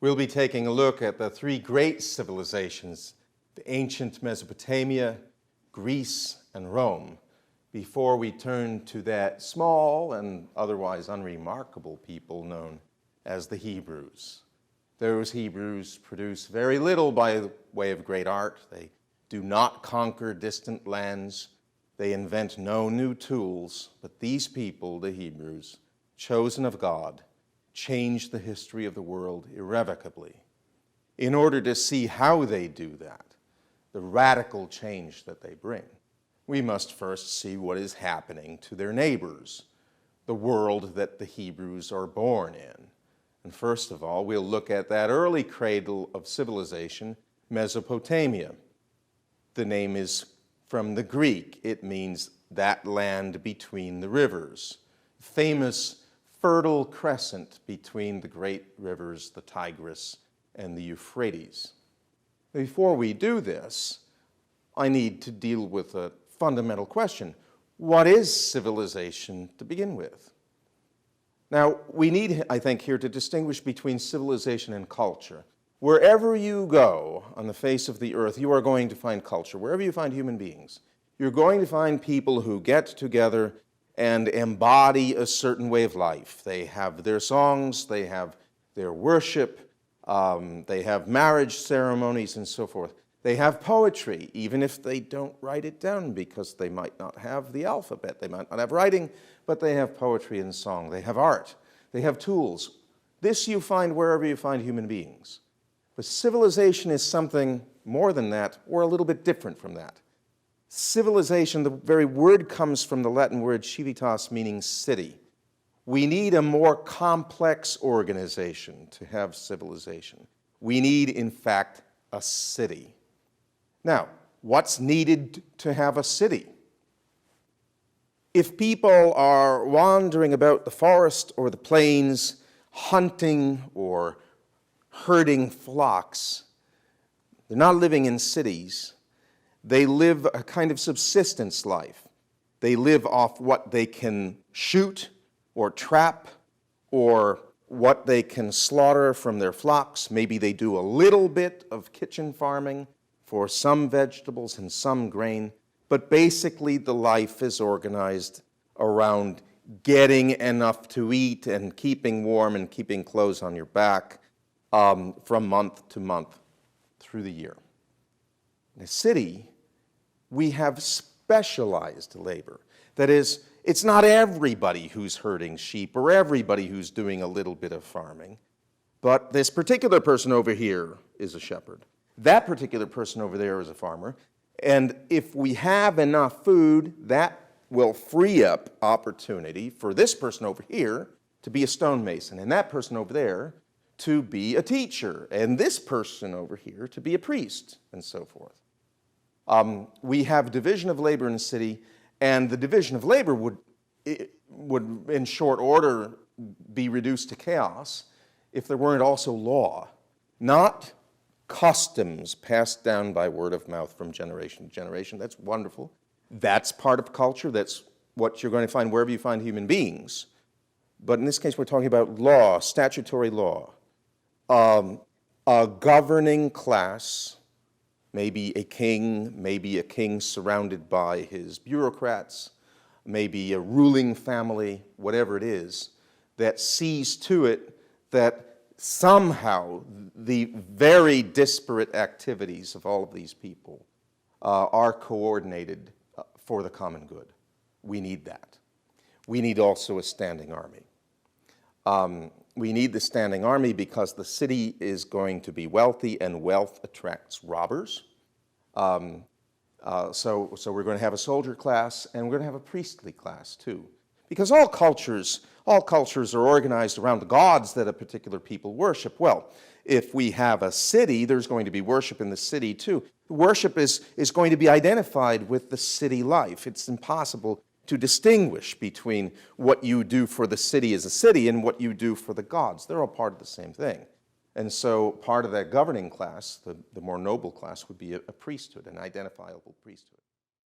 We'll be taking a look at the three great civilizations, the ancient Mesopotamia, Greece, and Rome, before we turn to that small and otherwise unremarkable people known as the Hebrews. Those Hebrews produce very little by way of great art. They do not conquer distant lands. They invent no new tools, but these people, the Hebrews, chosen of God, changed the history of the world irrevocably. In order to see how they do that, the radical change that they bring, we must first see what is happening to their neighbors, the world that the Hebrews are born in. And first of all, we'll look at that early cradle of civilization, Mesopotamia. The name is from the Greek. It means that land between the rivers. Famous fertile crescent between the great rivers, the Tigris and the Euphrates. Before we do this, I need to deal with a fundamental question. What is civilization to begin with? Now, we need, I think, here to distinguish between civilization and culture. Wherever you go on the face of the earth, you are going to find culture. Wherever you find human beings, you're going to find people who get together and embody a certain way of life. They have their songs, they have their worship, they have marriage ceremonies and so forth. They have poetry, even if they don't write it down because they might not have the alphabet. They might not have writing, but they have poetry and song. They have art. They have tools. This you find wherever you find human beings. But civilization is something more than that, or a little bit different from that. Civilization, the very word comes from the Latin word civitas, meaning city. We need a more complex organization to have civilization. We need, in fact, a city. Now, what's needed to have a city? If people are wandering about the forest or the plains, hunting or herding flocks, they're not living in cities. They live a kind of subsistence life. They live off what they can shoot or trap or what they can slaughter from their flocks. Maybe they do a little bit of kitchen farming for some vegetables and some grain, but basically the life is organized around getting enough to eat and keeping warm and keeping clothes on your back from month to month through the year. In a city, we have specialized labor. That is, it's not everybody who's herding sheep or everybody who's doing a little bit of farming, but this particular person over here is a shepherd. That particular person over there is a farmer. And if we have enough food, that will free up opportunity for this person over here to be a stonemason, and that person over there to be a teacher, and this person over here to be a priest, and so forth. We have division of labor in the city, and the division of labor would, in short order, be reduced to chaos if there weren't also law, not customs passed down by word of mouth from generation to generation. That's wonderful. That's part of culture. That's what you're going to find wherever you find human beings. But in this case, we're talking about law, statutory law. A governing class, maybe a king surrounded by his bureaucrats, maybe a ruling family, whatever it is, that sees to it that somehow the very disparate activities of all of these people are coordinated for the common good. We need that. We need also a standing army. We need the standing army because the city is going to be wealthy, and wealth attracts robbers. So we're going to have a soldier class, and we're going to have a priestly class too. Because all cultures are organized around the gods that a particular people worship. Well, if we have a city, there's going to be worship in the city too. Worship is going to be identified with the city life. It's impossible to distinguish between what you do for the city as a city and what you do for the gods. They're all part of the same thing. And so part of that governing class, the more noble class, would be a priesthood, an identifiable priesthood.